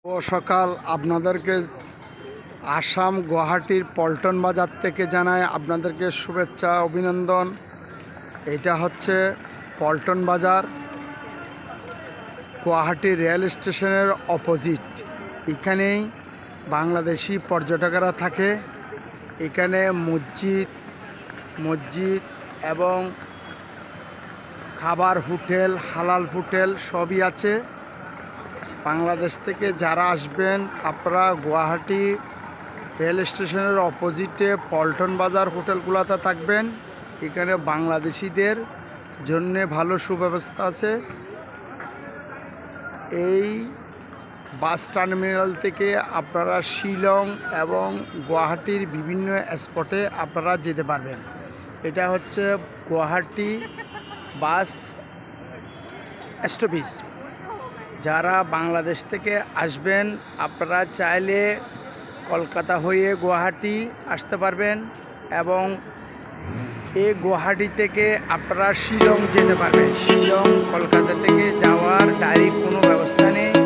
ও সকাল আপনাদেরকে আসাম গুয়াহাটির পল্টন বাজার থেকে জানাই আপনাদেরকে শুভেচ্ছা অভিনন্দন। এটা হচ্ছে পল্টন বাজার, গুয়াহাটি রেল স্টেশনের অপোজিট। এখানেই বাংলাদেশি পর্যটকেরা থাকে। এখানে মসজিদ এবং খাবার হোটেল, হালাল হোটেল সবই আছে। বাংলাদেশ থেকে যারা আসবেন আপনারা গুয়াহাটি রেল স্টেশনের অপোজিটে পল্টন বাজার হোটেলগুলোতে থাকবেন। এখানে বাংলাদেশিদের জন্যে ভালো সুব্যবস্থা আছে। এই বাস টার্মিনাল থেকে আপনারা শিলং এবং গুয়াহাটির বিভিন্ন স্পটে আপনারা যেতে পারবেন। এটা হচ্ছে গুয়াহাটি বাস স্টপেজ। যারা বাংলাদেশ থেকে আসবেন আপনারা চাইলে কলকাতা হয়ে গুয়াহাটি আসতে পারবেন এবং এই গুয়াহাটি থেকে আপনারা শিলং যেতে পারবেন। শিলং কলকাতা থেকে যাওয়ার ডাইরেক্ট কোনো ব্যবস্থা নেই।